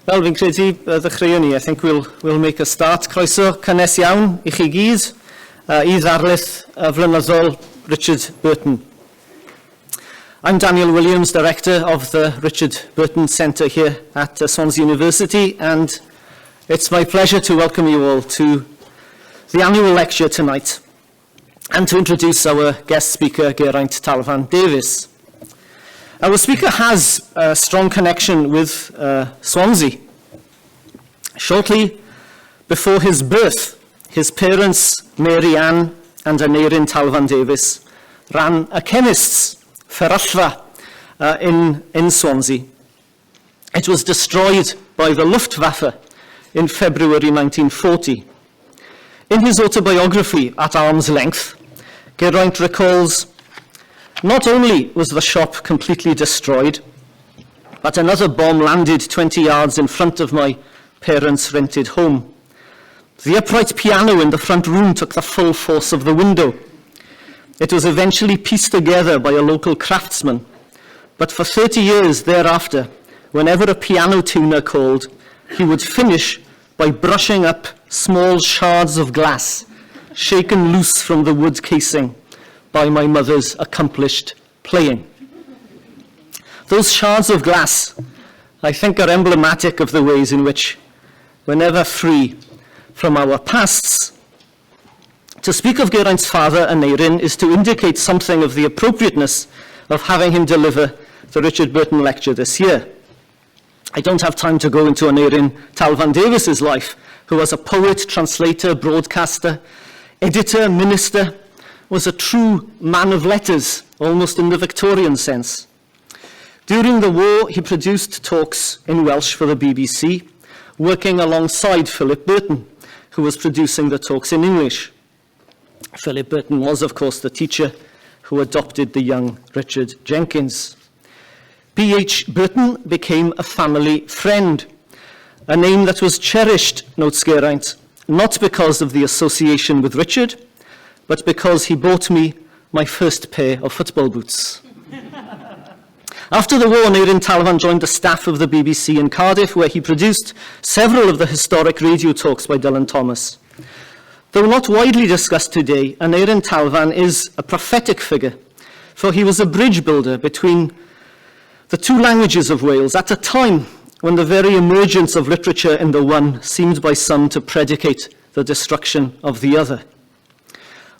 Wel, fi'n credu ddechreuwn ni. I think we'll make a start. Croeso cynnes iawn I chi gyd I ddarlith flynyddol Richard Burton. I'm Daniel Williams, Director of the Richard Burton Centre here at Swansea University, and it's my pleasure to welcome you all to the annual lecture tonight and to introduce our guest speaker, Geraint Talfan Davies. Our speaker has a strong connection with Swansea. Shortly before his birth, his parents, Mary Ann and Geraint Talfan Davies, ran a chemist's, Cyfarthfa, in Swansea. It was destroyed by the Luftwaffe in February 1940. In his autobiography, At Arm's Length, Geraint recalls, "Not only was the shop completely destroyed, but another bomb landed 20 yards in front of my parents' rented home. The upright piano in the front room took the full force of the window. It was eventually pieced together by a local craftsman, but for 30 years thereafter, whenever a piano tuner called, he would finish by brushing up small shards of glass, shaken loose from the wood casing by my mother's accomplished playing." Those shards of glass, I think, are emblematic of the ways in which we're never free from our pasts. To speak of Geraint's father, Aneurin, is to indicate something of the appropriateness of having him deliver the Richard Burton lecture this year. I don't have time to go into Geraint Talfan Davies' life, who was a poet, translator, broadcaster, editor, minister, was a true man of letters, almost in the Victorian sense. During the war, he produced talks in Welsh for the BBC, working alongside Philip Burton, who was producing the talks in English. Philip Burton was, of course, the teacher who adopted the young Richard Jenkins. B.H. Burton became a family friend, a name that was cherished, notes Geraint, not because of the association with Richard, but because he bought me my first pair of football boots. After the war, Geraint Talfan joined the staff of the BBC in Cardiff, where he produced several of the historic radio talks by Dylan Thomas. Though not widely discussed today, Geraint Talfan is a prophetic figure, for he was a bridge builder between the two languages of Wales at a time when the very emergence of literature in the one seemed by some to predicate the destruction of the other.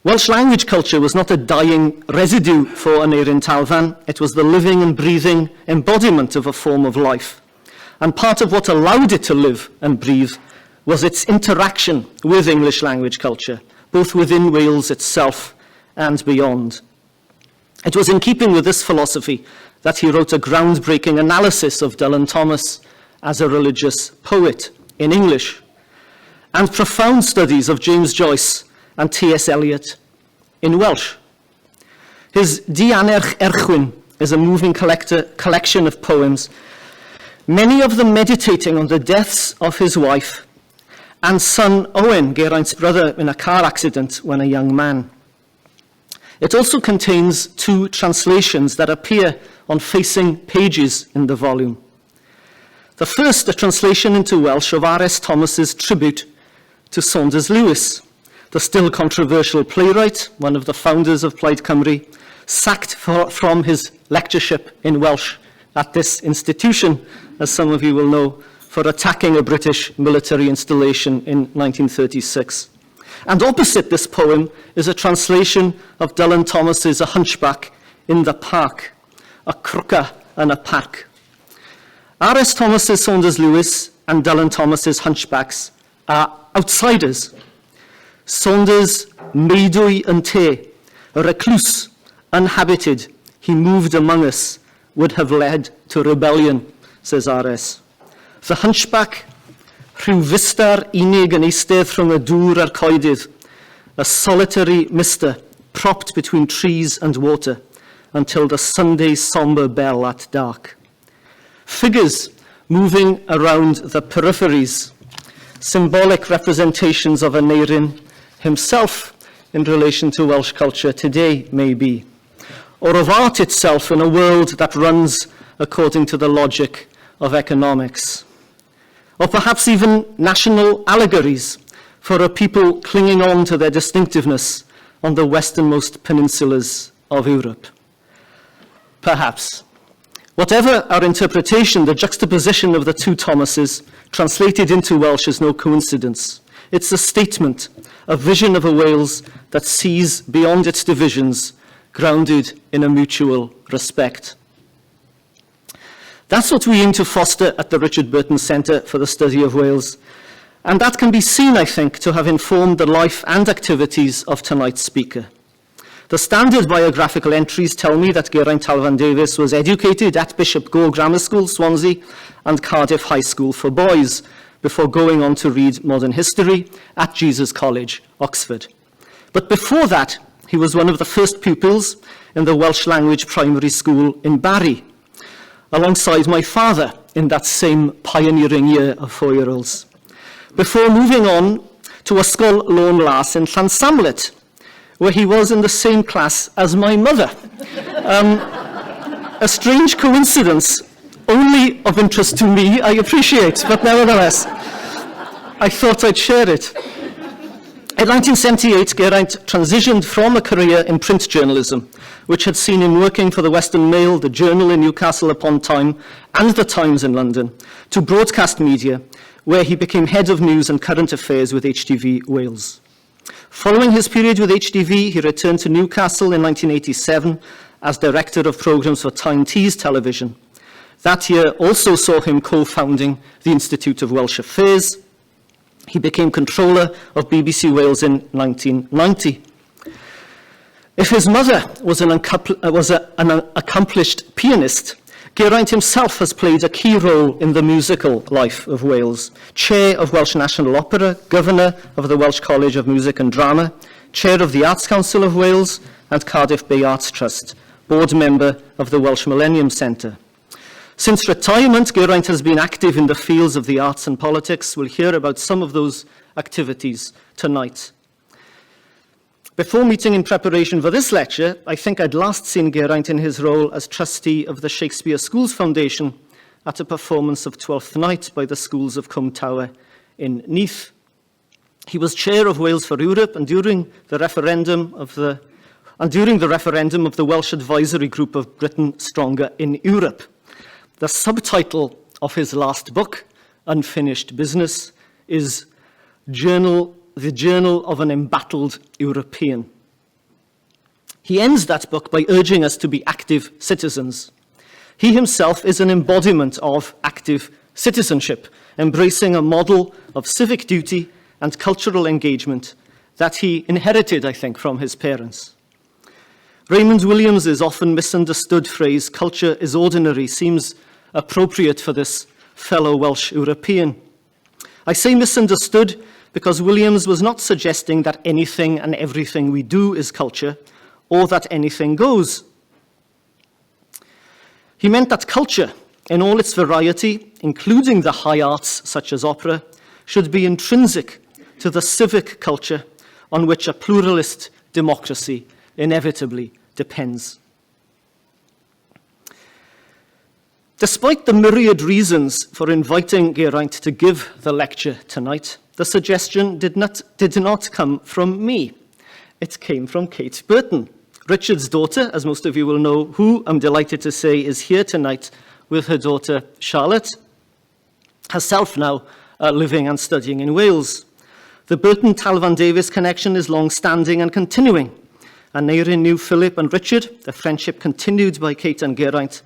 Welsh language culture was not a dying residue for Geraint Talfan, it was the living and breathing embodiment of a form of life. And part of what allowed it to live and breathe was its interaction with English language culture, both within Wales itself and beyond. It was in keeping with this philosophy that he wrote a groundbreaking analysis of Dylan Thomas as a religious poet in English, and profound studies of James Joyce and T.S. Eliot in Welsh. His Dianerch Erchwyn is a moving collection of poems, many of them meditating on the deaths of his wife and son Owen, Geraint's brother, in a car accident when a young man. It also contains two translations that appear on facing pages in the volume. The first, a translation into Welsh of R.S. Thomas's tribute to Saunders Lewis, the still controversial playwright, one of the founders of Plaid Cymru, sacked from his lectureship in Welsh at this institution, as some of you will know, for attacking a British military installation in 1936. And opposite this poem is a translation of Dylan Thomas's A Hunchback in the Park, a crwca yn y parc. R.S. Thomas's Saunders Lewis and Dylan Thomas's Hunchbacks are outsiders. Saunders meidwy yn te, a recluse, unhabited, he moved among us, would have led to rebellion, says R.S. The Hunchback, rhyw fistar unig yn eistedd rhwng y dŵr a'r coedydd, a solitary mister propped between trees and water until the Sunday sombre bell at dark. Figures moving around the peripheries, symbolic representations of Aneurin himself in relation to Welsh culture today, maybe, or of art itself in a world that runs according to the logic of economics. or perhaps even national allegories for a people clinging on to their distinctiveness on the westernmost peninsulas of Europe. Perhaps. Whatever our interpretation, the juxtaposition of the two Thomases translated into Welsh is no coincidence. It's a statement, a vision of a Wales that sees beyond its divisions, grounded in a mutual respect. That's what we aim to foster at the Richard Burton Centre for the Study of Wales, and that can be seen, I think, to have informed the life and activities of tonight's speaker. The standard biographical entries tell me that Geraint Talfan Davies was educated at Bishop Gore Grammar School, Swansea, and Cardiff High School for Boys, before going on to read modern history at Jesus College, Oxford. But before that, he was one of the first pupils in the Welsh language primary school in Barry, alongside my father in that same pioneering year of 4-year-olds, before moving on to Ysgol Lôn Las in Llansamlet, where he was in the same class as my mother. A strange coincidence, only of interest to me, I appreciate, but nevertheless, I thought I'd share it. In 1978, Geraint transitioned from a career in print journalism, which had seen him working for the Western Mail, the Journal in Newcastle upon Tyne, and the Times in London, to broadcast media, where he became head of news and current affairs with HTV Wales. Following his period with HTV, he returned to Newcastle in 1987 as director of programmes for Tyne Tees Television. That year also saw him co-founding the Institute of Welsh Affairs. He became controller of BBC Wales in 1990. If his mother was an accomplished pianist, Geraint himself has played a key role in the musical life of Wales. Chair of Welsh National Opera, Governor of the Welsh College of Music and Drama, Chair of the Arts Council of Wales and Cardiff Bay Arts Trust, Board Member of the Welsh Millennium Centre. Since retirement, Geraint has been active in the fields of the arts and politics. We'll hear about some of those activities tonight. Before meeting in preparation for this lecture, I think I'd last seen Geraint in his role as trustee of the Shakespeare Schools Foundation at a performance of Twelfth Night by the Schools of Combe Tower in Neath. He was chair of Wales for Europe, and during the referendum of the Welsh Advisory Group of Britain Stronger in Europe. The subtitle of his last book, Unfinished Business, is The Journal of an Embattled European. He ends that book by urging us to be active citizens. He himself is an embodiment of active citizenship, embracing a model of civic duty and cultural engagement that he inherited, I think, from his parents. Raymond Williams' often misunderstood phrase, culture is ordinary, seems appropriate for this fellow Welsh European. I say misunderstood because Williams was not suggesting that anything and everything we do is culture, or that anything goes. He meant that culture, in all its variety, including the high arts such as opera, should be intrinsic to the civic culture on which a pluralist democracy inevitably depends. Despite the myriad reasons for inviting Geraint to give the lecture tonight, the suggestion did not come from me. It came from Kate Burton, Richard's daughter, as most of you will know, who, I'm delighted to say, is here tonight with her daughter Charlotte, herself now living and studying in Wales. The Burton Talfan Davies connection is long-standing and continuing. And Aneurin knew Philip and Richard, the friendship continued by Kate and Geraint's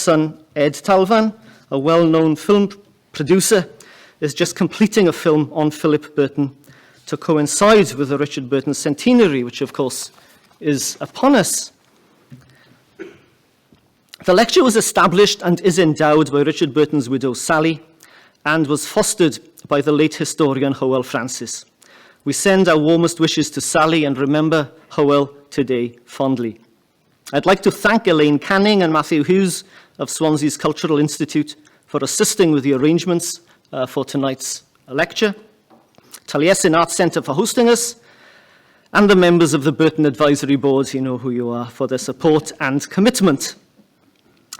son, Ed Talfan, a well-known film producer, is just completing a film on Philip Burton to coincide with the Richard Burton centenary, which of course is upon us. The lecture was established and is endowed by Richard Burton's widow Sally and was fostered by the late historian Hywel Francis. We send our warmest wishes to Sally and remember Hywel today fondly. I'd like to thank Elaine Canning and Matthew Hughes of Swansea's Cultural Institute for assisting with the arrangements for tonight's lecture, Taliesin Arts Centre for hosting us, and the members of the Burton Advisory Board, you know who you are, for their support and commitment.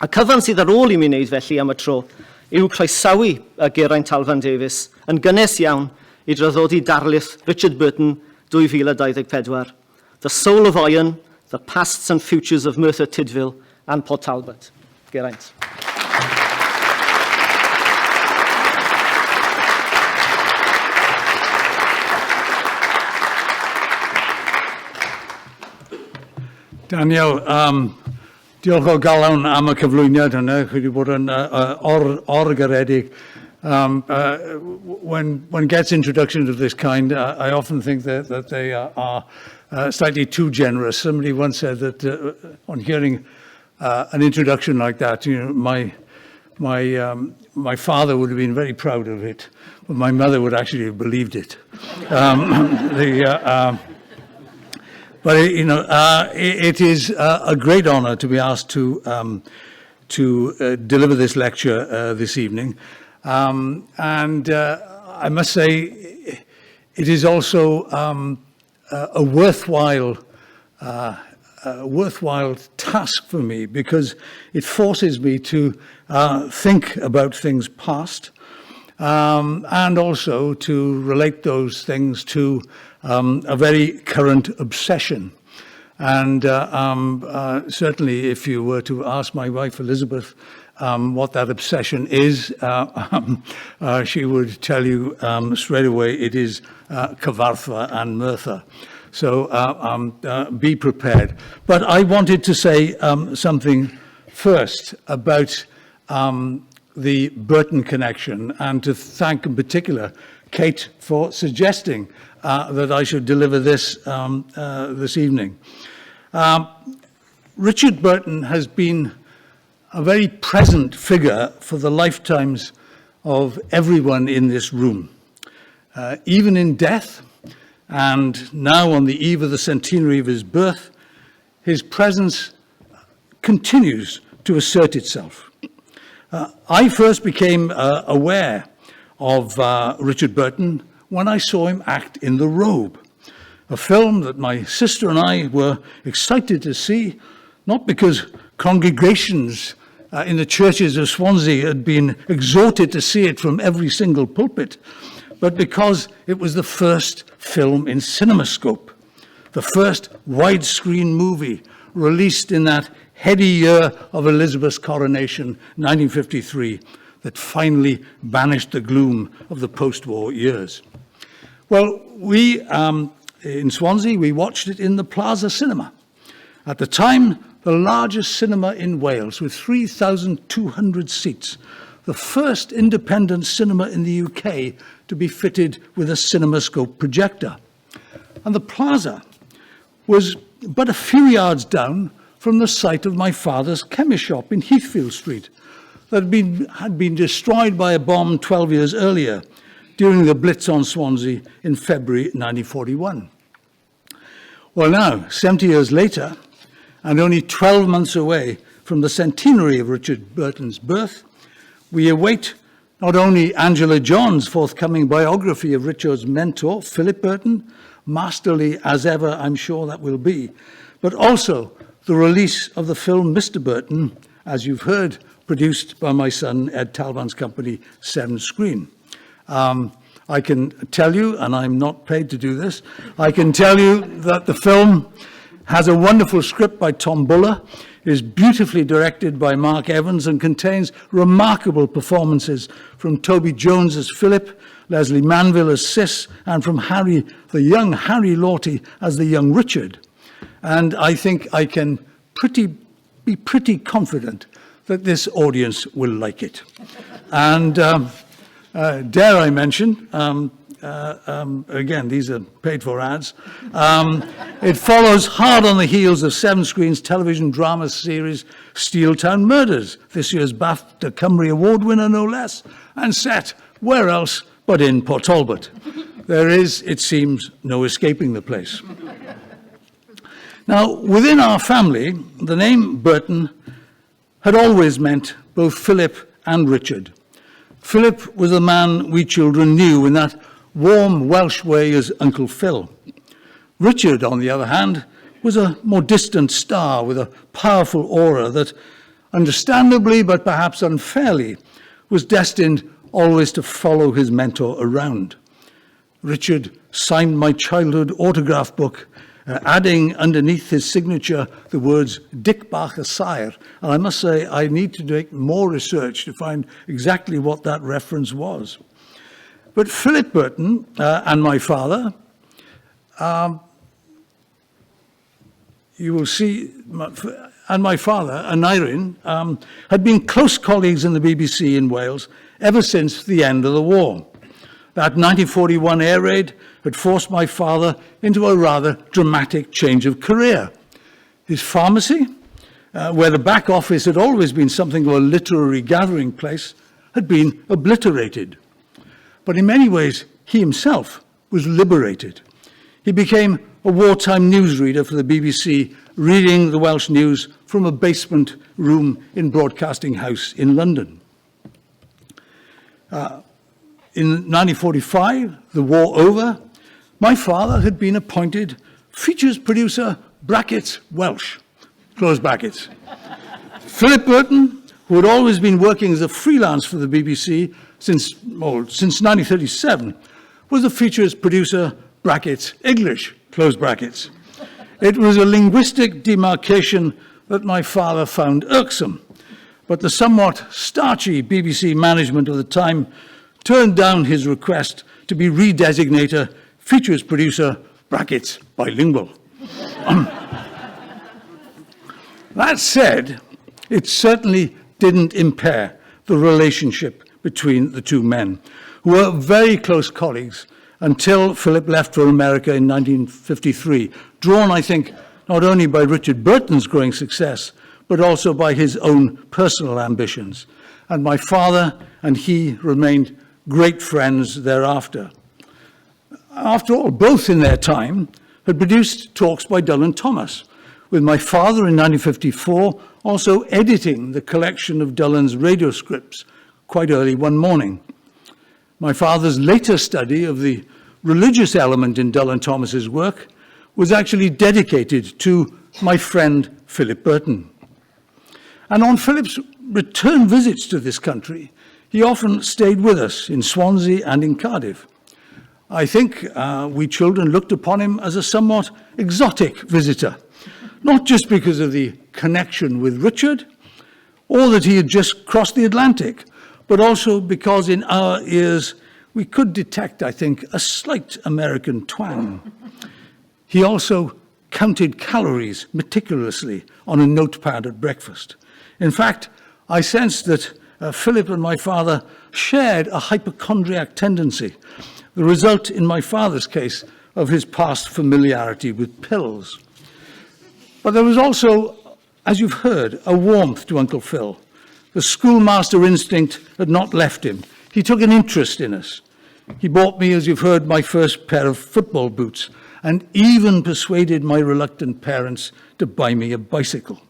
A cyfan sydd ar ôl I mi wneud felly am y tro yw croesawu Geraint Talfan Davies yn gynnes iawn I draddodi darlith Richard Burton 2024, The Soul of Iron, The Pasts and Futures of Merthyr Tydfil and Port Talbot. Geraint. Daniel, diolch o galon am y cyflwyniad yna, chi wedi bod yn or-garedig. When one gets introductions of this kind, I often think that they are slightly too generous. Somebody once said that on hearing an introduction like that, you know, my father would have been very proud of it, but my mother would actually have believed it. But it is a great honour to be asked to deliver this lecture this evening, and I must say it is also a worthwhile task for me, because it forces me to think about things past, and also to relate those things to a very current obsession. And certainly if you were to ask my wife Elizabeth what that obsession is, she would tell you straight away it is Cyfarthfa and Merthyr. So be prepared. But I wanted to say something first about the Burton connection, and to thank in particular Kate for suggesting that I should deliver this this evening. Richard Burton has been a very present figure for the lifetimes of everyone in this room. Even in death, and now on the eve of the centenary of his birth, his presence continues to assert itself. I first became aware of Richard Burton when I saw him act in The Robe, a film that my sister and I were excited to see, not because congregations in the churches of Swansea had been exhorted to see it from every single pulpit, but because it was the first film in CinemaScope, the first widescreen movie released in that heady year of Elizabeth's coronation, 1953, that finally banished the gloom of the post-war years. Well, we, in Swansea, we watched it in the Plaza Cinema. At the time, the largest cinema in Wales, with 3,200 seats, the first independent cinema in the UK to be fitted with a CinemaScope projector. And the Plaza was but a few yards down from the site of my father's chemist shop in Heathfield Street, that had been destroyed by a bomb 12 years earlier during the Blitz on Swansea in February 1941. Well, now, 70 years later, and only 12 months away from the centenary of Richard Burton's birth, we await not only Angela John's forthcoming biography of Richard's mentor, Philip Burton, masterly as ever I'm sure that will be, but also the release of the film Mr. Burton, as you've heard, produced by my son Ed Talvan's company, Severn Screen. I can tell you, and I'm not paid to do this, I can tell you that the film has a wonderful script by Tom Buller, is beautifully directed by Mark Evans, and contains remarkable performances from Toby Jones as Philip, Leslie Manville as Sis, and from the young Harry Lawty as the young Richard. And I think I can be pretty confident that this audience will like it. And dare I mention, again, these are paid for ads, it follows hard on the heels of Severn Screen's television drama series Steeltown Murders, this year's BAFTA Cymru Award winner no less, and set where else but in Port Talbot. There is, it seems, no escaping the place. Now, within our family, the name Burton had always meant both Philip and Richard. Philip was a man we children knew in that warm Welsh way as Uncle Phil. Richard, on the other hand, was a more distant star with a powerful aura that, understandably but perhaps unfairly, was destined always to follow his mentor around. Richard signed my childhood autograph book, adding underneath his signature the words Dick Bach Sire. And I must say, I need to make more research to find exactly what that reference was. But Philip Burton and my father, you will see, and my father, Aneurin, had been close colleagues in the BBC in Wales ever since the end of the war. That 1941 air raid had forced my father into a rather dramatic change of career. His pharmacy, where the back office had always been something of a literary gathering place, had been obliterated. But in many ways, he himself was liberated. He became a wartime newsreader for the BBC, reading the Welsh news from a basement room in Broadcasting House in London. In 1945, the war over, my father had been appointed features producer, brackets, Welsh, close brackets. Philip Burton, who had always been working as a freelance for the BBC since 1937, was a features producer, brackets, English, close brackets. It was a linguistic demarcation that my father found irksome, but the somewhat starchy BBC management of the time turned down his request to be redesignated features producer, brackets, bilingual. That said, it certainly didn't impair the relationship between the two men, who were very close colleagues until Philip left for America in 1953, drawn, I think, not only by Richard Burton's growing success, but also by his own personal ambitions. And my father and he remained great friends thereafter. After all, both in their time had produced talks by Dylan Thomas, with my father in 1954 also editing the collection of Dylan's radio scripts quite early one morning. My father's later study of the religious element in Dylan Thomas's work was actually dedicated to my friend Philip Burton. And on Philip's return visits to this country, he often stayed with us in Swansea and in Cardiff. I think we children looked upon him as a somewhat exotic visitor, not just because of the connection with Richard, or that he had just crossed the Atlantic, but also because in our ears we could detect, I think, a slight American twang. He also counted calories meticulously on a notepad at breakfast. In fact, I sensed that Philip and my father shared a hypochondriac tendency, the result in my father's case of his past familiarity with pills. But there was also, as you've heard, a warmth to Uncle Phil. The schoolmaster instinct had not left him. He took an interest in us. He bought me, as you've heard, my first pair of football boots, and even persuaded my reluctant parents to buy me a bicycle.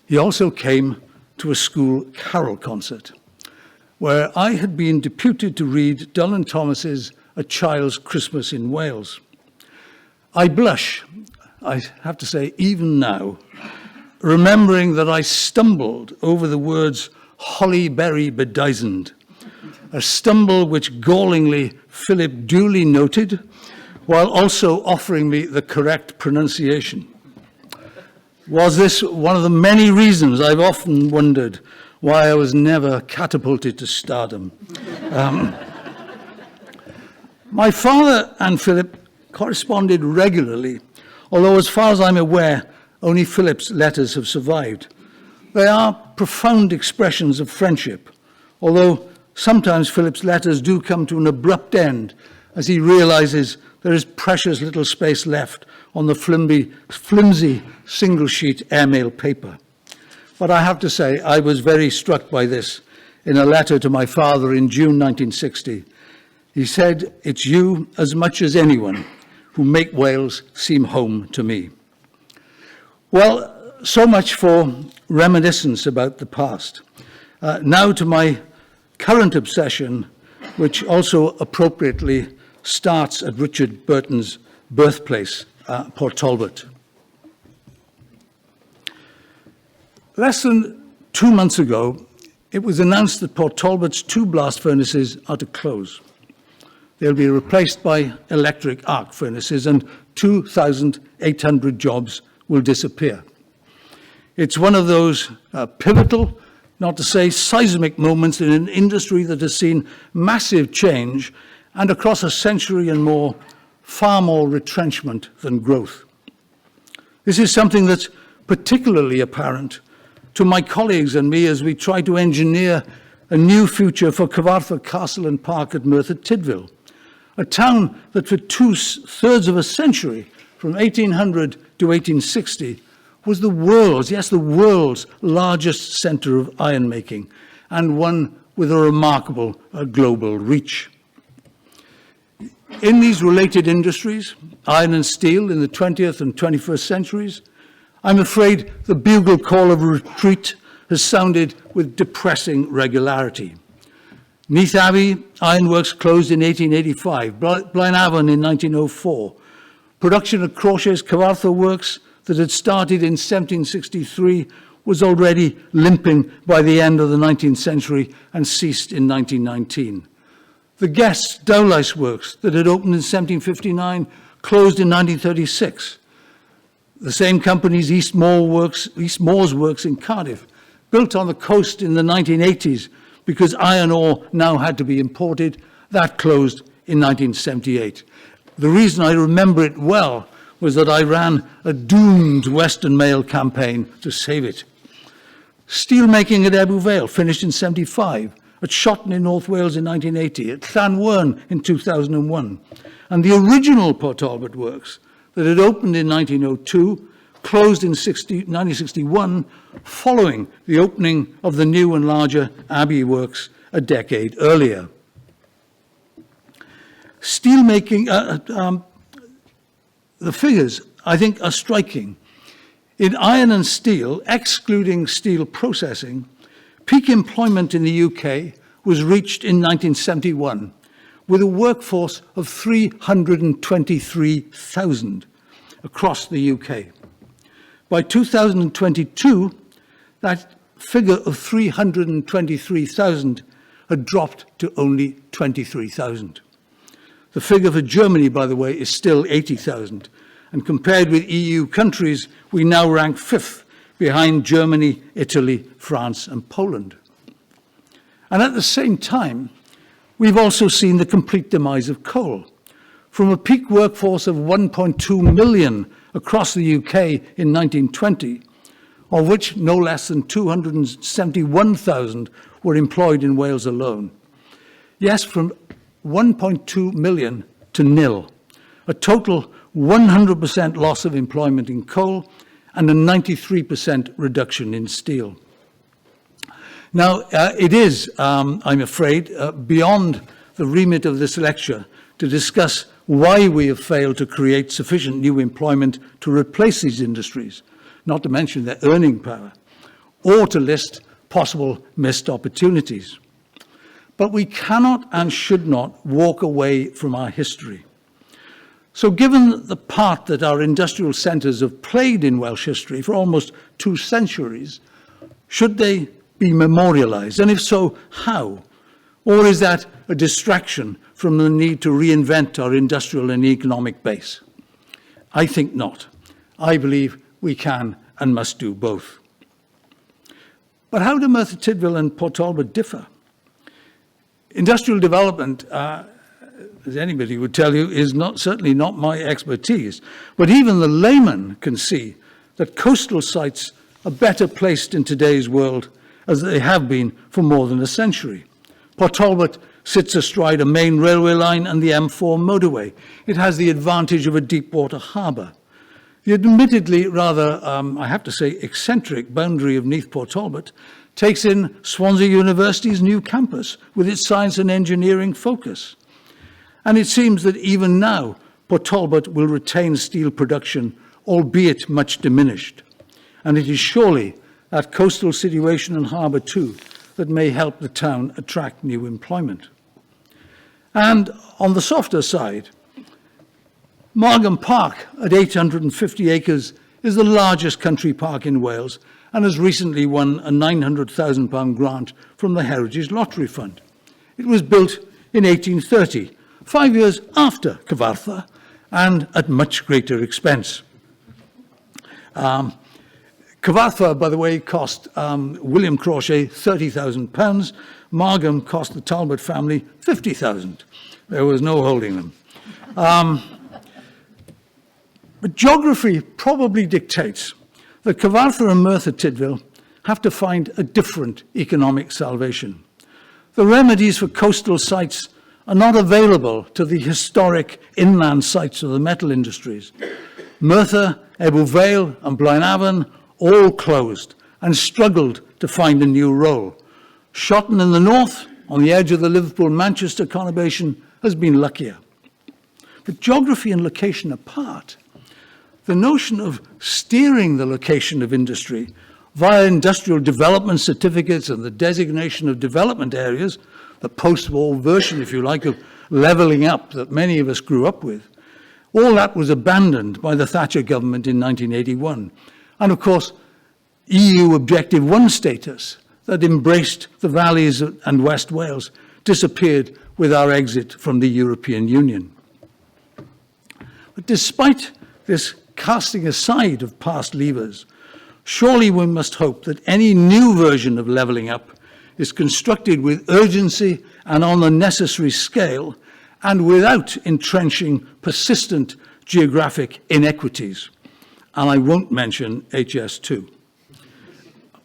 He also came to a school carol concert, where I had been deputed to read Dylan Thomas's A Child's Christmas in Wales. I blush, I have to say, even now, remembering that I stumbled over the words holly berry bedizened, a stumble which gallingly Philip duly noted, while also offering me the correct pronunciation. Was this one of the many reasons I've often wondered why I was never catapulted to stardom? My father and Philip corresponded regularly, although as far as I'm aware, only Philip's letters have survived. They are profound expressions of friendship, although sometimes Philip's letters do come to an abrupt end as he realizes there is precious little space left on the flimsy single-sheet airmail paper. But I have to say, I was very struck by this in a letter to my father in June 1960. He said, "It's you as much as anyone who make Wales seem home to me." Well, so much for reminiscence about the past. Now to my current obsession, which also appropriately starts at Richard Burton's birthplace, Port Talbot. Less than 2 months ago, it was announced that Port Talbot's 2 blast furnaces are to close. They'll be replaced by electric arc furnaces, and 2,800 jobs will disappear. It's one of those pivotal, not to say seismic moments in an industry that has seen massive change and across a century and more, far more retrenchment than growth. This is something that's particularly apparent to my colleagues and me as we try to engineer a new future for Cyfarthfa Castle and Park at Merthyr Tydfil, a town that for 2/3 of a century, from 1800 to 1860, was the world's, yes, the world's largest centre of ironmaking, and one with a remarkable global reach. In these related industries, iron and steel in the 20th and 21st centuries, I'm afraid the bugle call of retreat has sounded with depressing regularity. Neath Abbey Ironworks closed in 1885, Blaenavon in 1904. Production at Crawshay's Cyfarthfa Works that had started in 1763 was already limping by the end of the 19th century and ceased in 1919. The Guest's Dowlice Works that had opened in 1759 closed in 1936. The same company's East Moors Works in Cardiff, built on the coast in the 1980s because iron ore now had to be imported, that closed in 1978. The reason I remember it well was that I ran a doomed Western Mail campaign to save it. Steelmaking at Ebbw Vale finished in 75, at Shotton in North Wales in 1980, at Llanwern in 2001, and the original Port Talbot Works that had opened in 1902 closed in 1961 following the opening of the new and larger Abbey Works a decade earlier. Steelmaking, the figures, I think, are striking. In iron and steel, excluding steel processing, peak employment in the UK was reached in 1971 with a workforce of 323,000 across the UK. By 2022, that figure of 323,000 had dropped to only 23,000. The figure for Germany, by the way, is still 80,000. And compared with EU countries, we now rank 5th behind Germany, Italy, France, and Poland. And at the same time, we've also seen the complete demise of coal. From a peak workforce of 1.2 million across the UK in 1920, of which no less than 271,000 were employed in Wales alone. Yes, from 1.2 million to nil, a total 100% loss of employment in coal and a 93% reduction in steel. Now, it is, I'm afraid, beyond the remit of this lecture to discuss why we have failed to create sufficient new employment to replace these industries, not to mention their earning power, or to list possible missed opportunities. But we cannot and should not walk away from our history. So given the part that our industrial centres have played in Welsh history for almost 2 centuries, should they be memorialised? And if so, how? Or is that a distraction from the need to reinvent our industrial and economic base? I think not. I believe we can and must do both. But how do Merthyr Tydfil and Port Talbot differ? Industrial development, as anybody would tell you, is certainly not my expertise. But even the layman can see that coastal sites are better placed in today's world as they have been for more than a century. Port Talbot sits astride a main railway line and the M4 motorway. It has the advantage of a deep water harbour. The admittedly rather, I have to say, eccentric boundary of Neath Port Talbot takes in Swansea University's new campus with its science and engineering focus. And it seems that even now, Port Talbot will retain steel production, albeit much diminished. And it is surely that coastal situation and harbour too that may help the town attract new employment. And on the softer side, Margam Park at 850 acres is the largest country park in Wales and has recently won a £900,000 grant from the Heritage Lottery Fund. It was built in 1830, 5 years after Cyfarthfa, and at much greater expense. Cyfarthfa, by the way, cost William Crauchete £30,000. Margam cost the Talbot family £50,000. There was no holding them. But geography probably dictates that Cyfarthfa and Merthyr Tydfil have to find a different economic salvation. The remedies for coastal sites are not available to the historic inland sites of the metal industries. Merthyr, Ebbw Vale and Blaenavon all closed and struggled to find a new role. Shotton in the north, on the edge of the Liverpool-Manchester conurbation, has been luckier. But geography and location apart, the notion of steering the location of industry via industrial development certificates and the designation of development areas, the post-war version, if you like, of levelling up that many of us grew up with, all that was abandoned by the Thatcher government in 1981. And of course, EU Objective 1 status that embraced the valleys and West Wales disappeared with our exit from the European Union. But despite this casting aside of past levers, surely we must hope that any new version of levelling up is constructed with urgency and on the necessary scale and without entrenching persistent geographic inequities. And I won't mention HS2.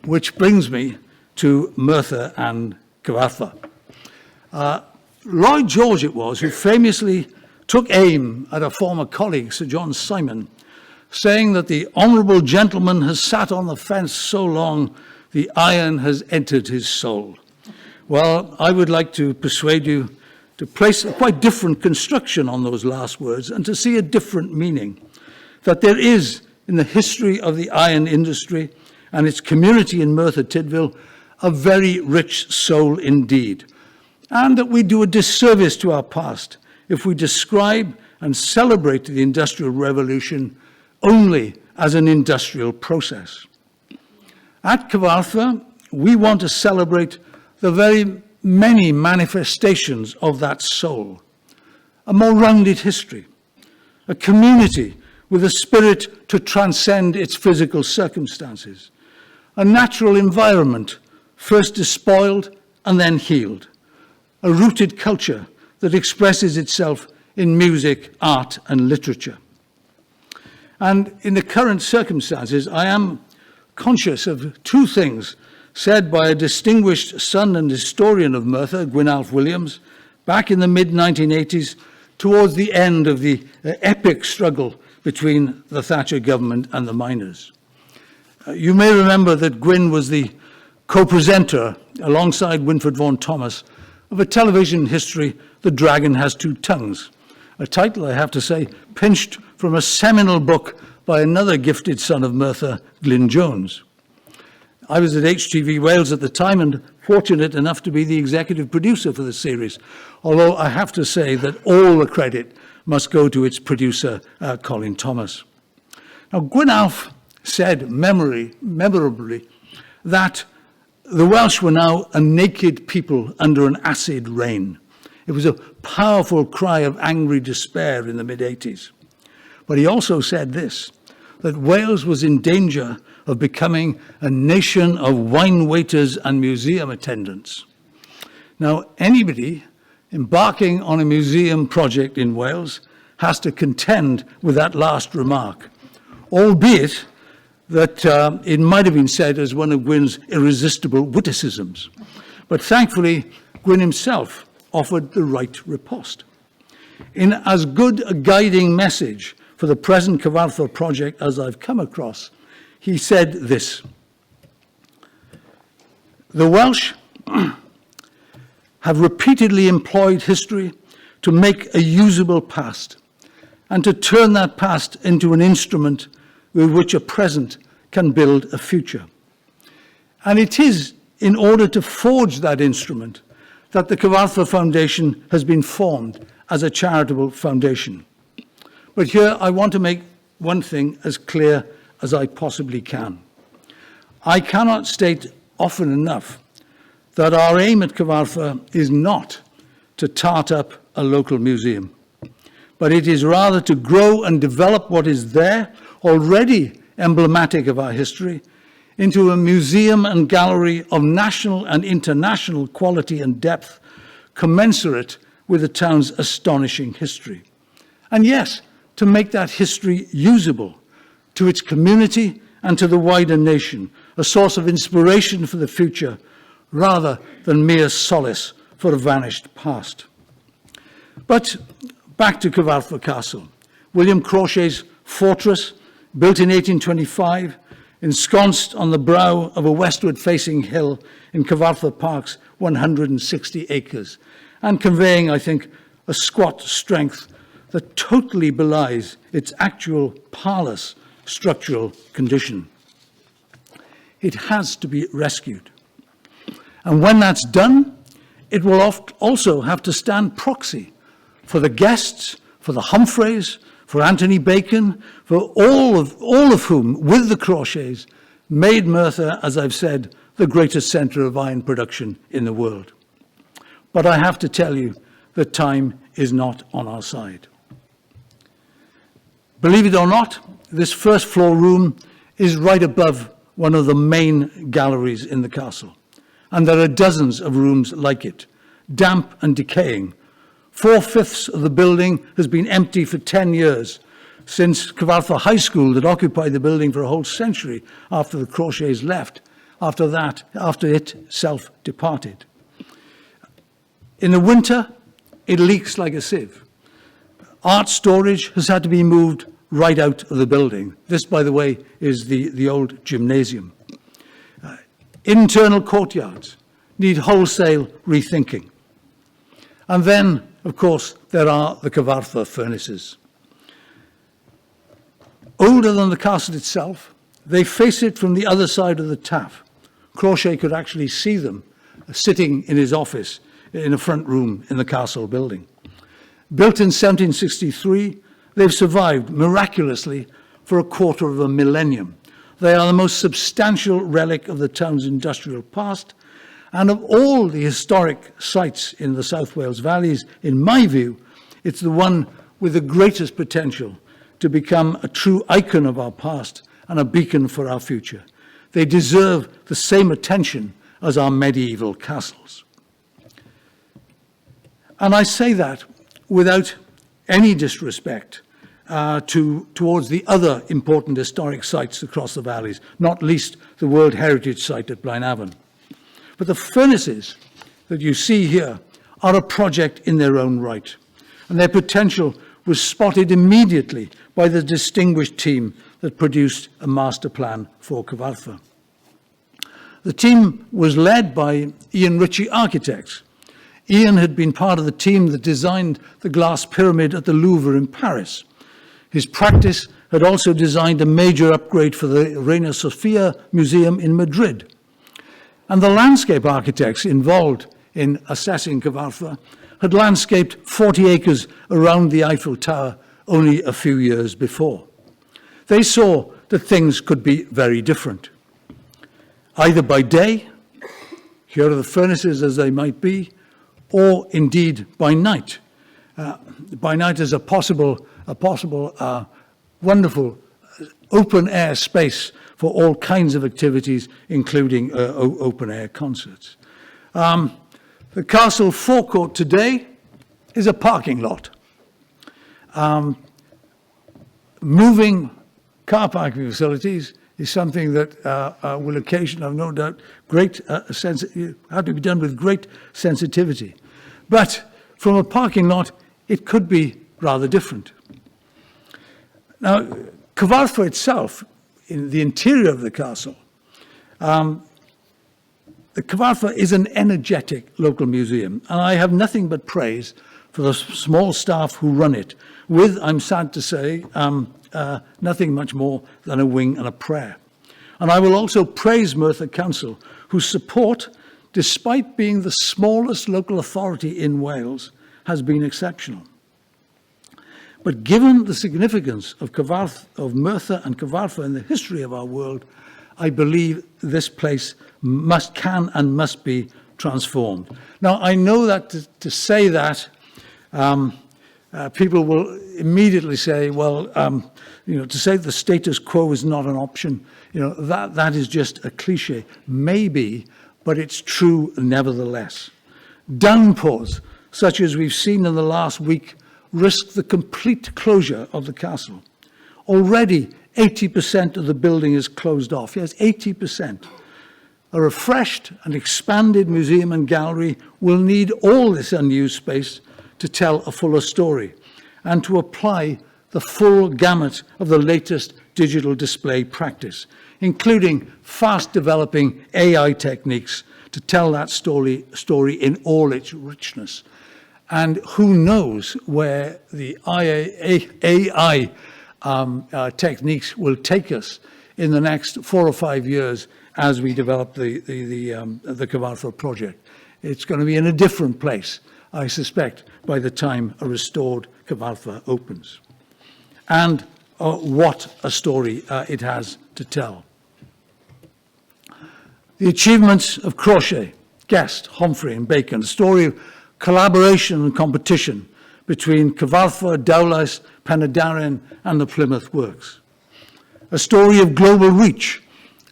Which brings me to Merthyr and Cyfarthfa. Lloyd George it was who famously took aim at a former colleague, Sir John Simon, saying that the honourable gentleman has sat on the fence so long, the iron has entered his soul. Well, I would like to persuade you to place a quite different construction on those last words and to see a different meaning, that there is, in the history of the iron industry and its community in Merthyr Tydfil, a very rich soul indeed, and that we do a disservice to our past if we describe and celebrate the Industrial Revolution only as an industrial process. At Cyfarthfa, we want to celebrate the very many manifestations of that soul, a more rounded history, a community with a spirit to transcend its physical circumstances, a natural environment first despoiled and then healed, a rooted culture that expresses itself in music, art, and literature. And in the current circumstances, I am conscious of two things said by a distinguished son and historian of Merthyr, Gwynalf Williams, back in the mid-1980s, towards the end of the epic struggle between the Thatcher government and the miners. You may remember that Gwyn was the co-presenter, alongside Winfred Vaughan Thomas, of a television history, The Dragon Has Two Tongues, a title, I have to say, pinched from a seminal book by another gifted son of Merthyr, Glyn Jones. I was at HTV Wales at the time and fortunate enough to be the executive producer for the series, although I have to say that all the credit must go to its producer, Colin Thomas. Now, Gwynalf said memorably that the Welsh were now a naked people under an acid rain. It was a powerful cry of angry despair in the mid-80s. But he also said this, that Wales was in danger of becoming a nation of wine waiters and museum attendants. Now, anybody embarking on a museum project in Wales has to contend with that last remark, albeit that it might have been said as one of Gwyn's irresistible witticisms. But thankfully, Gwyn himself offered the right riposte. In as good a guiding message for the present Cyfarthfa project as I've come across, he said this: the Welsh have repeatedly employed history to make a usable past and to turn that past into an instrument with which a present can build a future. And it is in order to forge that instrument that the Cyfarthfa Foundation has been formed as a charitable foundation. But here I want to make one thing as clear as I possibly can. I cannot state often enough that our aim at Cyfarthfa is not to tart up a local museum, but it is rather to grow and develop what is there, already emblematic of our history, into a museum and gallery of national and international quality and depth, commensurate with the town's astonishing history. And yes, to make that history usable to its community and to the wider nation, a source of inspiration for the future, rather than mere solace for a vanished past. But back to Cyfarthfa Castle. William Crawshay's fortress, built in 1825, ensconced on the brow of a westward-facing hill in Cyfarthfa Park's 160 acres, and conveying, I think, a squat strength that totally belies its actual parlous structural condition. It has to be rescued. And when that's done, it will also have to stand proxy for the guests, for the Humphreys, for Anthony Bacon, for all of whom, with the Crawshays, made Merthyr, as I've said, the greatest centre of iron production in the world. But I have to tell you that time is not on our side. Believe it or not, this first floor room is right above one of the main galleries in the castle. And there are dozens of rooms like it, damp and decaying. 4/5 of the building has been empty for 10 years, since Cyfarthfa High School that occupied the building for a whole century after the Crawshays left, after it self-departed. In the winter, it leaks like a sieve. Art storage has had to be moved right out of the building. This, by the way, is the old gymnasium. Internal courtyards need wholesale rethinking. And then, of course, there are the Cyfarthfa furnaces. Older than the castle itself, they face it from the other side of the Taff. Crawshay could actually see them sitting in his office in a front room in the castle building. Built in 1763, they've survived miraculously for a quarter of a millennium. They are the most substantial relic of the town's industrial past, and of all the historic sites in the South Wales valleys, in my view, it's the one with the greatest potential to become a true icon of our past and a beacon for our future. They deserve the same attention as our medieval castles. And I say that without any disrespect towards the other important historic sites across the valleys, not least the World Heritage Site at Blaenavon. But the furnaces that you see here are a project in their own right, and their potential was spotted immediately by the distinguished team that produced a master plan for Cyfarthfa. The team was led by Ian Ritchie Architects. Ian had been part of the team that designed the glass pyramid at the Louvre in Paris. His practice had also designed a major upgrade for the Reina Sofia Museum in Madrid. And the landscape architects involved in assessing Cyfarthfa had landscaped 40 acres around the Eiffel Tower only a few years before. They saw that things could be very different. Either by day, here are the furnaces as they might be, or indeed by night. By night as a possible wonderful open-air space for all kinds of activities, including open-air concerts. The castle forecourt today is a parking lot. Moving car parking facilities is something that will occasion, I've no doubt, have to be done with great sensitivity. But from a parking lot, it could be rather different. Now, Cyfarthfa itself, in the interior of the castle, the Cyfarthfa is an energetic local museum, and I have nothing but praise for the small staff who run it, with, I'm sad to say, nothing much more than a wing and a prayer. And I will also praise Merthyr Council, whose support, despite being the smallest local authority in Wales, has been exceptional. But given the significance of Merthyr and Cyfarthfa in the history of our world, I believe this place can and must be transformed. Now, I know that to say that, people will immediately say, well, to say the status quo is not an option, that is just a cliche. Maybe, but it's true nevertheless. Downpours, such as we've seen in the last week, risk the complete closure of the castle. Already, 80% of the building is closed off. Yes, 80%. A refreshed and expanded museum and gallery will need all this unused space to tell a fuller story and to apply the full gamut of the latest digital display practice, including fast-developing AI techniques to tell that story in all its richness. And who knows where the AI techniques will take us in the next 4 or 5 years as we develop the Cyfarthfa project. It's going to be in a different place, I suspect, by the time a restored Cyfarthfa opens. And what a story it has to tell. The achievements of Crochet, Guest, Humphrey and Bacon, a story of collaboration and competition between Cyfarthfa, Dowlais, Penydarren and the Plymouth Works. A story of global reach,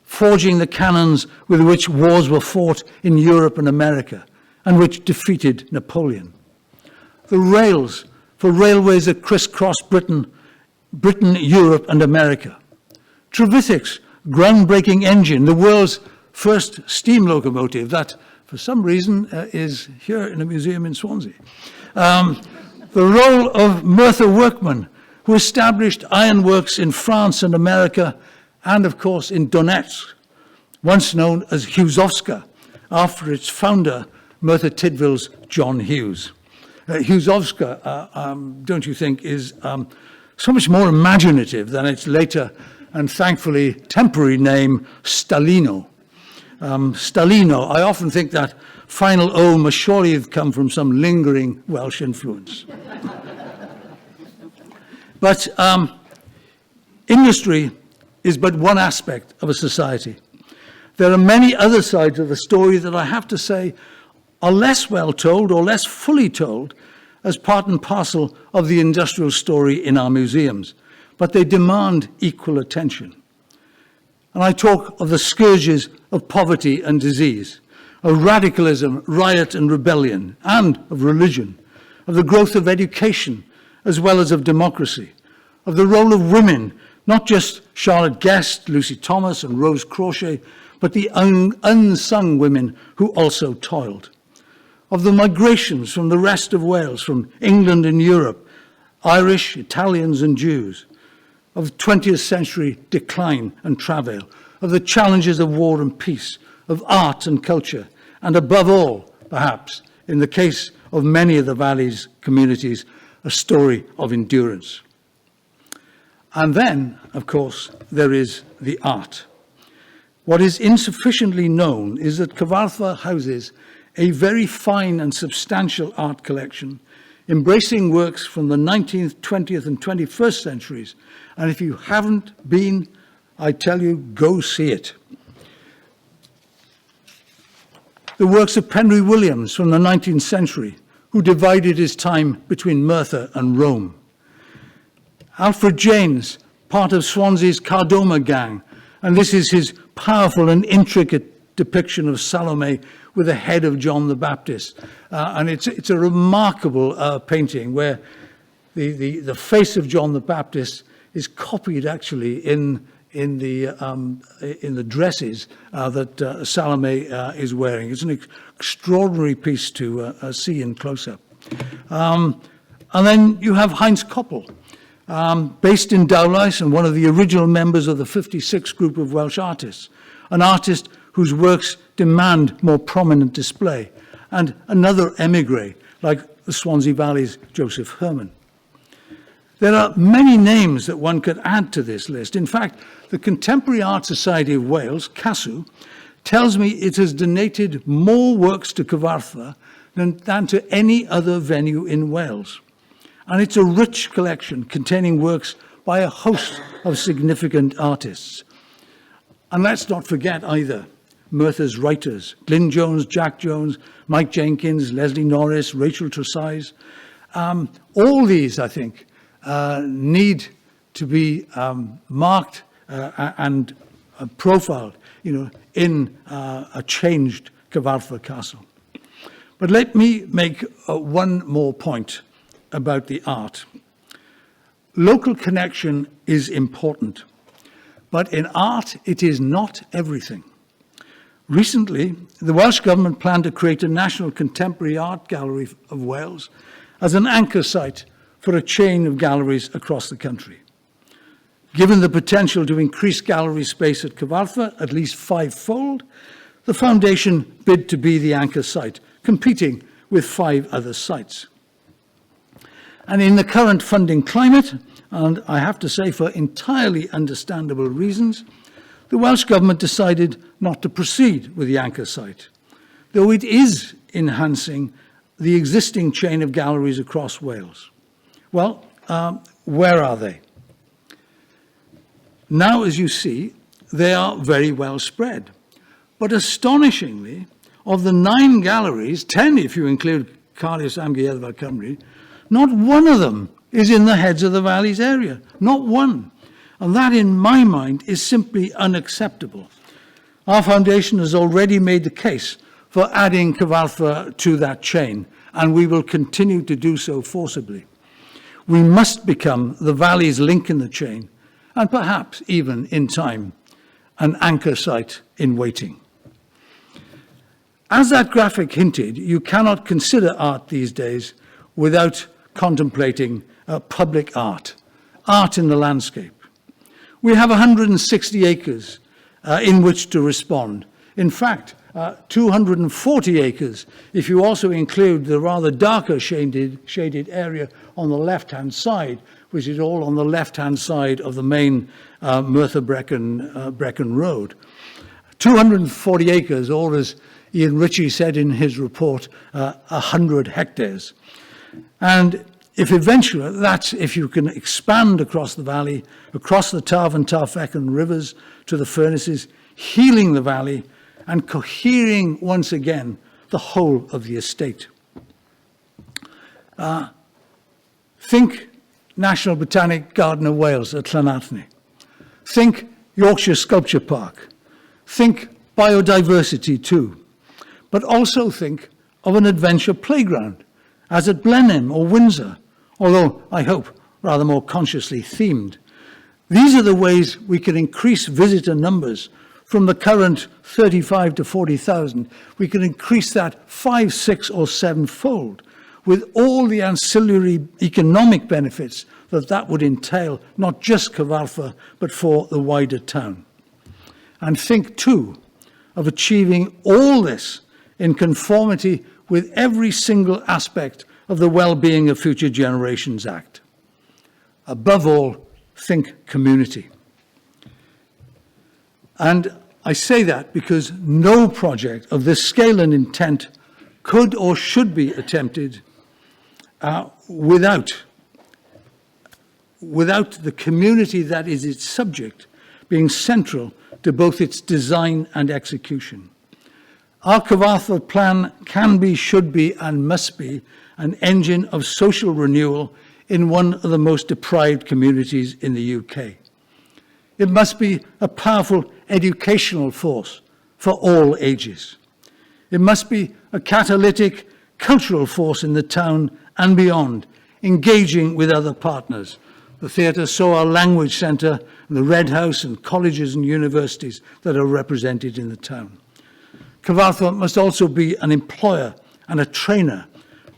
forging the cannons with which wars were fought in Europe and America, and which defeated Napoleon. The rails for railways that crisscross Britain, Europe and America. Trevithick's groundbreaking engine, the world's first steam locomotive that, for some reason, is here in a museum in Swansea. The role of Merthyr workmen, who established ironworks in France and America, and of course in Donetsk, once known as Hughesovska, after its founder, Merthyr Tydfil's John Hughes. Hughesovska, don't you think, is so much more imaginative than its later and thankfully temporary name, Stalino. Stalino, I often think that final O must surely have come from some lingering Welsh influence. But industry is but one aspect of a society. There are many other sides of the story that I have to say are less well told or less fully told as part and parcel of the industrial story in our museums, but they demand equal attention. And I talk of the scourges of poverty and disease, of radicalism, riot and rebellion, and of religion, of the growth of education as well as of democracy, of the role of women, not just Charlotte Guest, Lucy Thomas and Rose Crochet, but the unsung women who also toiled, of the migrations from the rest of Wales, from England and Europe, Irish, Italians and Jews, of 20th century decline and travail, of the challenges of war and peace, of art and culture, and above all, perhaps, in the case of many of the Valley's communities, a story of endurance. And then, of course, there is the art. What is insufficiently known is that Cyfarthfa houses a very fine and substantial art collection, embracing works from the 19th, 20th and 21st centuries. And if you haven't been, I tell you, go see it. The works of Penry Williams from the 19th century, who divided his time between Merthyr and Rome. Alfred Janes, part of Swansea's Cardoma gang, and this is his powerful and intricate depiction of Salome with the head of John the Baptist. And it's a remarkable painting where the face of John the Baptist is copied actually in the dresses that Salome is wearing. It's an extraordinary piece to see in close-up. And then you have Heinz Koppel, based in Dowlais and one of the original members of the 56 group of Welsh artists, an artist whose works demand more prominent display, and another emigre like the Swansea Valley's Joseph Herman. There are many names that one could add to this list. In fact, the Contemporary Art Society of Wales, CASW, tells me it has donated more works to Cyfarthfa than to any other venue in Wales. And it's a rich collection containing works by a host of significant artists. And let's not forget either Merthyr's writers, Glyn Jones, Jack Jones, Mike Jenkins, Leslie Norris, Rachel Tresize. All these, I think, need to be marked and profiled, in a changed Cyfarthfa Castle. But let me make one more point about the art. Local connection is important, but in art, it is not everything. Recently, the Welsh Government planned to create a National Contemporary Art Gallery of Wales as an anchor site for a chain of galleries across the country. Given the potential to increase gallery space at Cyfarthfa at least fivefold, the foundation bid to be the anchor site, competing with 5 other sites. And in the current funding climate, and I have to say for entirely understandable reasons, the Welsh Government decided not to proceed with the anchor site, though it is enhancing the existing chain of galleries across Wales. Well, where are they? Now, as you see, they are very well spread. But astonishingly, of the 9 galleries, 10 if you include Cardiff Amgueddfa Cymru, not one of them is in the Heads of the Valleys area. Not one. And that, in my mind, is simply unacceptable. Our foundation has already made the case for adding Cyfarthfa to that chain, and we will continue to do so forcibly. We must become the valley's link in the chain, and perhaps even, in time, an anchor site in waiting. As that graphic hinted, you cannot consider art these days without contemplating public art, art in the landscape. We have 160 acres in which to respond. In fact, 240 acres, if you also include the rather darker shaded area on the left-hand side, which is all on the left-hand side of the main Merthyr Brecon Road. 240 acres, or as Ian Ritchie said in his report, 100 hectares. And if you can expand across the valley, across the Taf and Tarfecon rivers to the furnaces, healing the valley and cohering once again the whole of the estate. Think National Botanic Garden of Wales at Llanarthny. Think Yorkshire Sculpture Park. Think biodiversity too. But also think of an adventure playground, as at Blenheim or Windsor, although I hope rather more consciously themed. These are the ways we can increase visitor numbers from the current 35 to 40,000. We can increase that 5, 6 or 7-fold with all the ancillary economic benefits that would entail, not just Cyfarthfa, but for the wider town. And think too of achieving all this in conformity with every single aspect of the Well-being of Future Generations Act. Above all, think community. And I say that because no project of this scale and intent could or should be attempted without the community that is its subject being central to both its design and execution. Our Cyfarthfa plan can be, should be, and must be an engine of social renewal in one of the most deprived communities in the UK. It must be a powerful educational force for all ages. It must be a catalytic cultural force in the town and beyond, engaging with other partners. The theatre saw our language centre, the Red House and colleges and universities that are represented in the town. Cyfarthfa must also be an employer and a trainer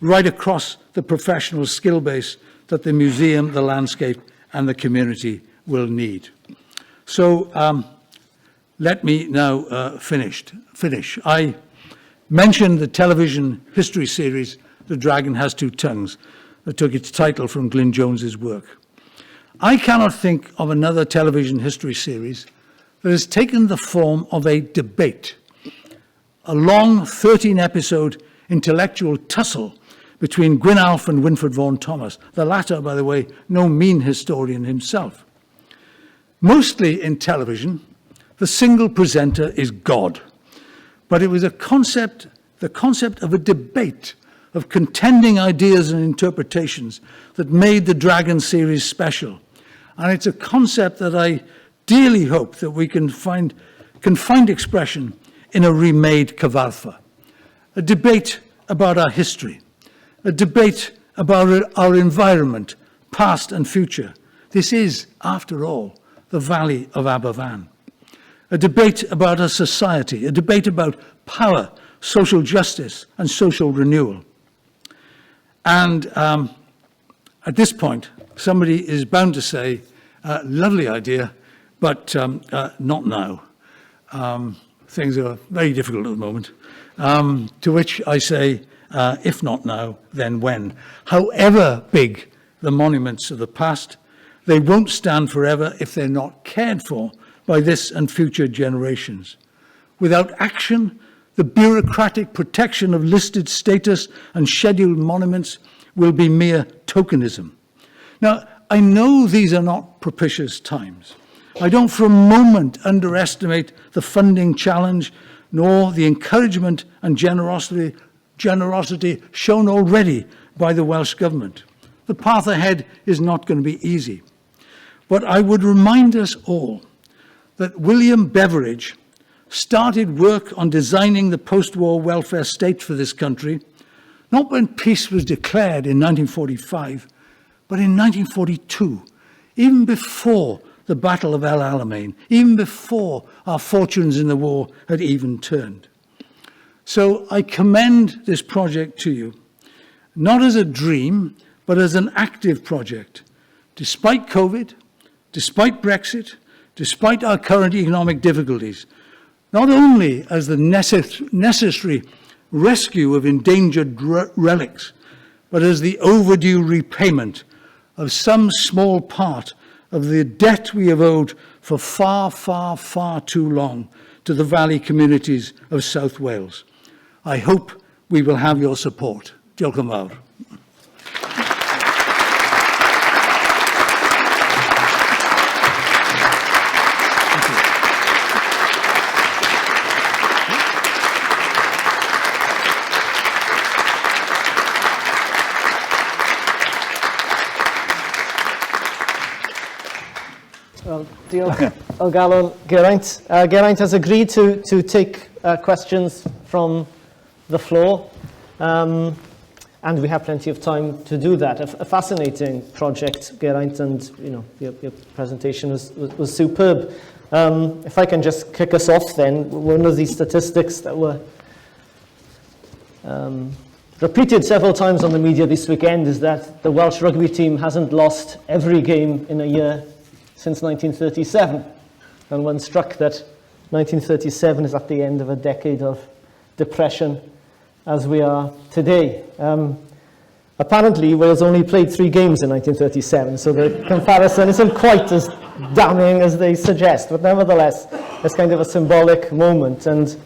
right across the professional skill base that the museum, the landscape and the community will need. So let me now finish. I mentioned the television history series, The Dragon Has Two Tongues, that took its title from Glyn Jones's work. I cannot think of another television history series that has taken the form of a debate, a long 13-episode intellectual tussle between Gwynalf and Winfred Vaughan Thomas, the latter, by the way, no mean historian himself. Mostly in television, the single presenter is God. But it was the concept of a debate, of contending ideas and interpretations that made the Dragon series special. And it's a concept that I dearly hope that we can find expression in a remade Cyfarthfa. A debate about our history, a debate about our environment, past and future. This is, after all, the Valley of Aberfan. A debate about our society, a debate about power, social justice, and social renewal. And at this point, somebody is bound to say, lovely idea, but not now. Things are very difficult at the moment. To which I say, if not now, then when? However big the monuments of the past, they won't stand forever if they're not cared for by this and future generations. Without action, the bureaucratic protection of listed status and scheduled monuments will be mere tokenism. Now, I know these are not propitious times. I don't for a moment underestimate the funding challenge, nor the encouragement and generosity shown already by the Welsh Government. The path ahead is not going to be easy. But I would remind us all that William Beveridge started work on designing the post-war welfare state for this country, not when peace was declared in 1945, but in 1942, even before the Battle of El Alamein, even before our fortunes in the war had even turned. So I commend this project to you, not as a dream, but as an active project. Despite COVID, despite Brexit, despite our current economic difficulties, not only as the necessary rescue of endangered relics, but as the overdue repayment of some small part of the debt we have owed for far, far, far too long to the valley communities of South Wales. I hope we will have your support. Diolch yn fawr. Well, diolch o galon, Geraint. Geraint has agreed to take questions from the floor, and we have plenty of time to do that. A fascinating project, Geraint, and your presentation was superb. If I can just kick us off then, one of these statistics that were repeated several times on the media this weekend is that the Welsh rugby team hasn't lost every game in a year since 1937. And one struck that 1937 is at the end of a decade of depression as we are today. Apparently, Wales only played 3 games in 1937, so the comparison isn't quite as damning as they suggest, but nevertheless, it's kind of a symbolic moment. And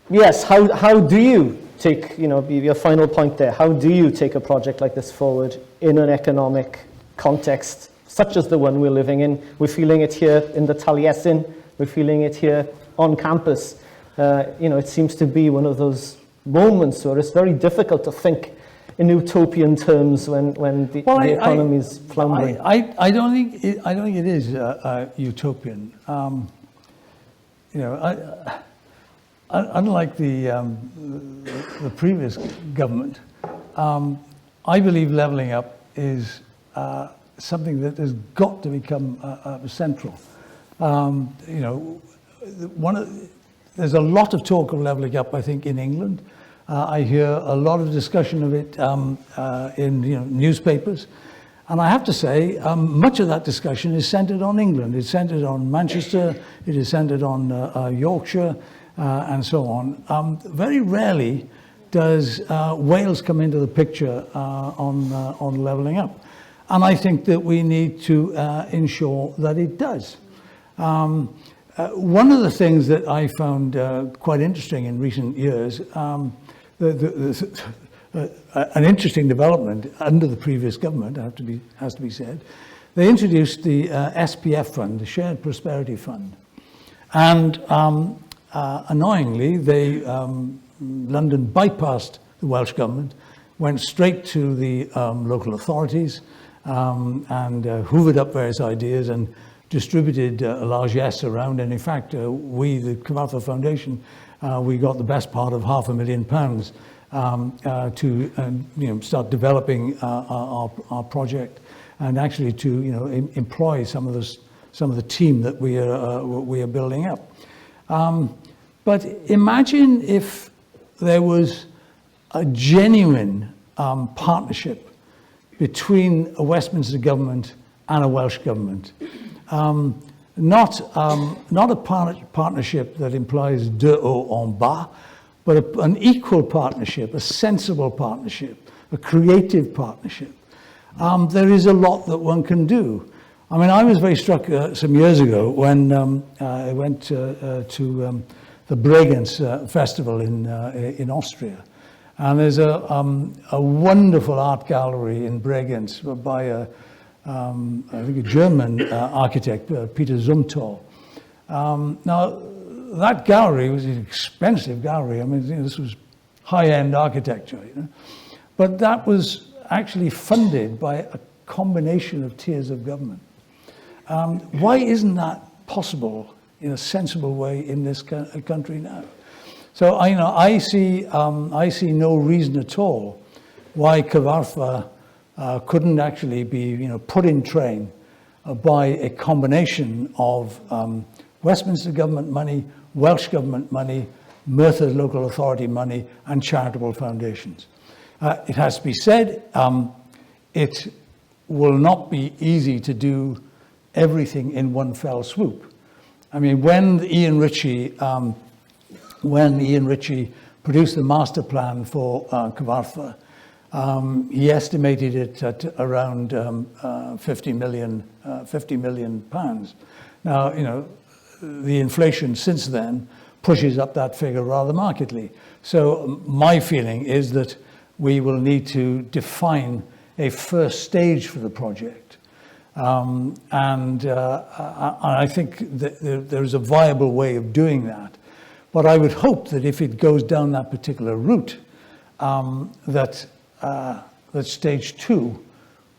yes, how do you take, your final point there, how do you take a project like this forward in an economic context such as the one we're living in? We're feeling it here in the Taliesin, we're feeling it here on campus. It seems to be one of those moments where it's very difficult to think in utopian terms when the economy is floundering. I don't think it is utopian. Unlike the previous government, I believe levelling up is something that has got to become central. There's a lot of talk of levelling up, I think, in England. I hear a lot of discussion of it in newspapers. And I have to say, much of that discussion is centred on England. It's centred on Manchester, it is centred on Yorkshire, and so on. Very rarely does Wales come into the picture on levelling up. And I think that we need to ensure that it does. One of the things that I found quite interesting in recent years, an interesting development under the previous government, has to be said, they introduced the SPF fund, the Shared Prosperity Fund. And annoyingly, London bypassed the Welsh government, went straight to the local authorities, and hoovered up various ideas and distributed largesse around. And in fact, we, the Cyfarthfa Foundation, we got the best part of £500,000 to start developing our project, and actually to employ some of the team that we are building up. But imagine if there was a genuine partnership between a Westminster government and a Welsh government. Not a partnership that implies de haut en bas, but an equal partnership, a sensible partnership, a creative partnership. There is a lot that one can do. I mean, I was very struck some years ago when I went to the Bregenz festival in Austria. And there's a wonderful art gallery in Bregenz by I think a German architect, Peter Zumthor. Now, that gallery was an expensive gallery. I mean, this was high-end architecture, But that was actually funded by a combination of tiers of government. Why isn't that possible in a sensible way in this country now? So I see no reason at all why Cyfarthfa couldn't actually be put in train by a combination of Westminster government money, Welsh government money, Merthyr local authority money, and charitable foundations. It has to be said, it will not be easy to do everything in one fell swoop. I mean, when Ian Ritchie produced the master plan for Cyfarthfa, he estimated it at around 50 million pounds. Now, the inflation since then pushes up that figure rather markedly. So my feeling is that we will need to define a first stage for the project. And I think that there is a viable way of doing that. But I would hope that if it goes down that particular route, that stage two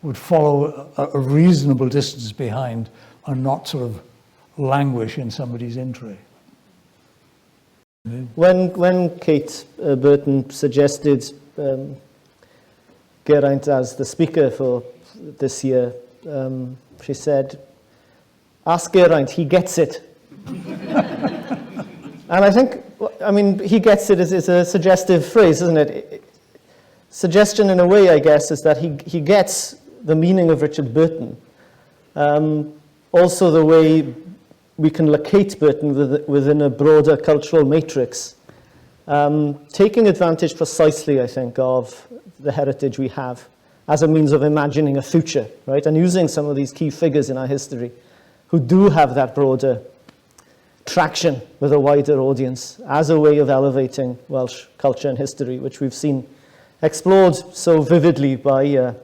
would follow a reasonable distance behind and not sort of languish in somebody's entry. When Kate Burton suggested Geraint as the speaker for this year, she said, "Ask Geraint, he gets it." And I think, he gets it is a suggestive phrase, isn't it? Suggestion, in a way, I guess, is that he gets the meaning of Richard Burton. Also the way we can locate Burton within a broader cultural matrix. Taking advantage precisely, I think, of the heritage we have as a means of imagining a future, right? And using some of these key figures in our history who do have that broader traction with a wider audience as a way of elevating Welsh culture and history, which we've seen explored so vividly by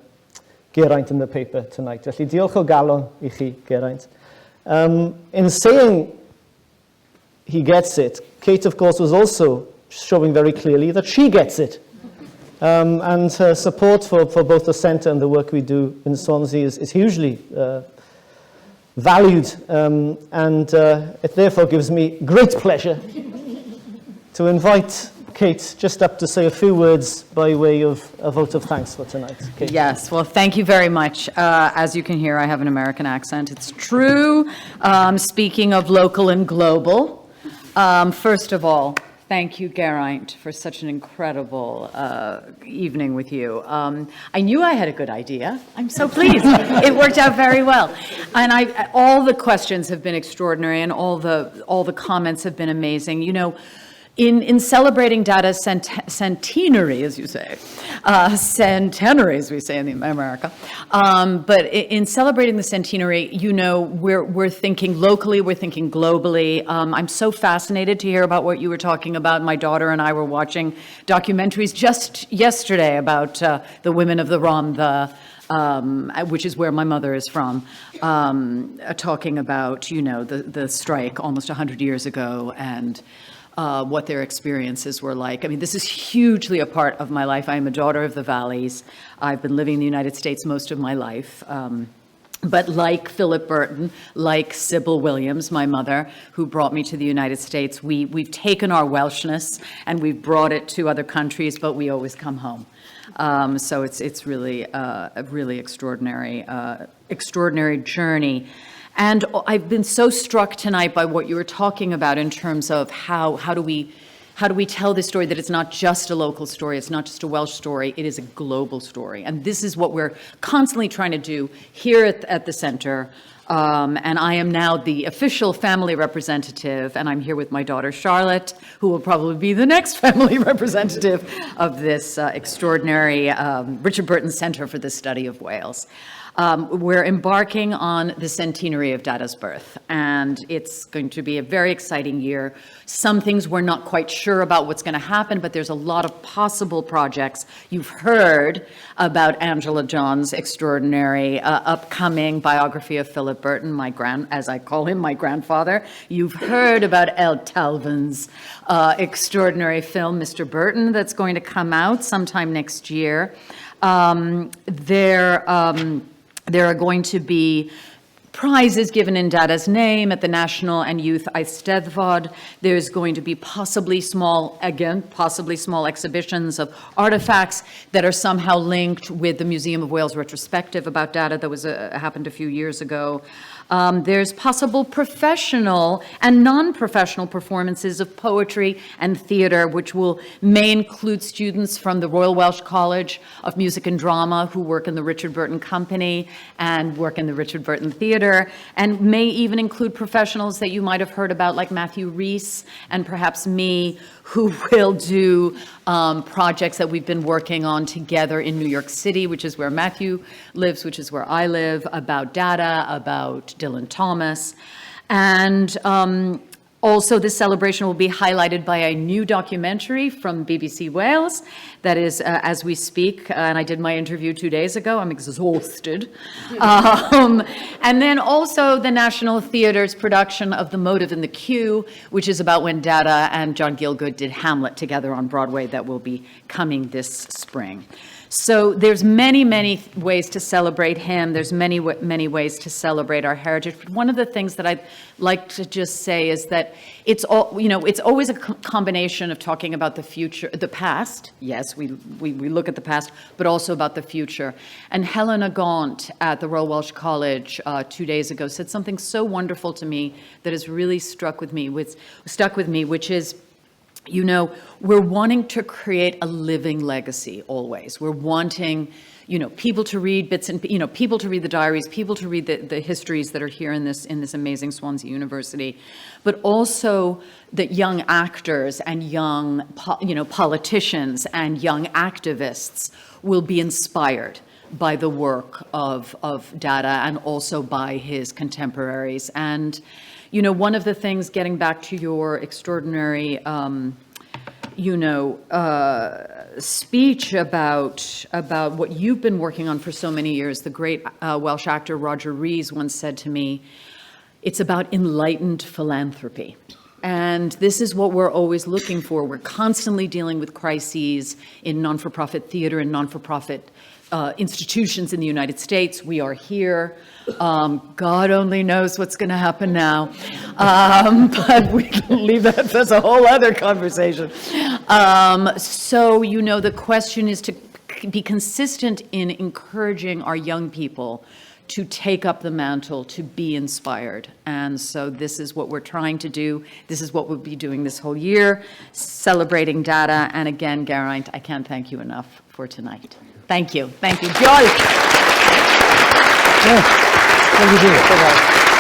Geraint in the paper tonight. Felly diolch o galon I chi, Geraint. In saying he gets it, Kate, of course, was also showing very clearly that she gets it. And her support for both the centre and the work we do in Swansea is hugely valued, and it therefore gives me great pleasure to invite Kate just up to say a few words by way of a vote of thanks for tonight. Kate. Yes, well, thank you very much. As you can hear, I have an American accent. It's true. Speaking of local and global, first of all, thank you, Geraint, for such an incredible evening with you. I knew I had a good idea. I'm so pleased. It worked out very well. And all the questions have been extraordinary, and all the comments have been amazing. In celebrating Dada's centenary, as you say, centenary, as we say in America, but in celebrating the centenary, you know, we're thinking locally, we're thinking globally. I'm so fascinated to hear about what you were talking about. My daughter and I were watching documentaries just yesterday about the women of the Rom, which is where my mother is from, talking about, you know, the strike almost 100 years ago and what their experiences were like. I mean, this is hugely a part of my life. I am a daughter of the Valleys. I've been living in the United States most of my life. But like Philip Burton, like Sybil Williams, my mother, who brought me to the United States, we've taken our Welshness and we've brought it to other countries, but we always come home. So it's really a really extraordinary journey. And I've been so struck tonight by what you were talking about in terms of how do we tell this story, that it's not just a local story, it's not just a Welsh story, it is a global story. And this is what we're constantly trying to do here at the center. And I am now the official family representative, and I'm here with my daughter Charlotte, who will probably be the next family representative of this extraordinary Richard Burton Centre for the Study of Wales. We're embarking on the centenary of Dada's birth, and it's going to be a very exciting year. Some things we're not quite sure about what's going to happen, but there's a lot of possible projects. You've heard about Angela John's extraordinary upcoming biography of Philip Burton, as I call him, my grandfather. You've heard about El Talvan's extraordinary film, Mr. Burton, that's going to come out sometime next year. There are going to be prizes given in Dada's name at the National and Youth Eisteddfod. There's going to be possibly small exhibitions of artifacts that are somehow linked with the Museum of Wales retrospective about Dada that happened a few years ago. There's possible professional and non-professional performances of poetry and theatre, which may include students from the Royal Welsh College of Music and Drama who work in the Richard Burton Company and work in the Richard Burton Theatre, and may even include professionals that you might have heard about, like Matthew Rees and perhaps me, who will do projects that we've been working on together in New York City, which is where Matthew lives, which is where I live, about Dada, about Dylan Thomas. And also, this celebration will be highlighted by a new documentary from BBC Wales that is, as we speak, and I did my interview 2 days ago. I'm exhausted. And then also the National Theatre's production of The Motive and the Cue, which is about when Dada and John Gielgud did Hamlet together on Broadway, that will be coming this spring. So there's many, many ways to celebrate him. There's many ways to celebrate our heritage. But one of the things that I'd like to just say is that it's always a combination of talking about the future, the past. Yes, we look at the past, but also about the future. And Helena Gaunt at the Royal Welsh College 2 days ago said something so wonderful to me that has really stuck with me, which is, you know, we're wanting to create a living legacy always. We're wanting, you know, people to read people to read the diaries, people to read the histories that are here in this amazing Swansea University, but also that young actors and young, politicians and young activists will be inspired by the work of Dada and also by his contemporaries. And you know, one of the things, getting back to your extraordinary, speech about what you've been working on for so many years, the great Welsh actor Roger Rees once said to me, it's about enlightened philanthropy. And this is what we're always looking for. We're constantly dealing with crises in non-for-profit theater and non-for-profit institutions in the United States. We are here. God only knows what's going to happen now. But we can leave that. That's a whole other conversation. So, you know, the question is to be consistent in encouraging our young people to take up the mantle, to be inspired. And so this is what we're trying to do. This is what we'll be doing this whole year, celebrating Dada. And again, Geraint, I can't thank you enough for tonight. Thank you. Thank you. Joy. Yeah. Thank you.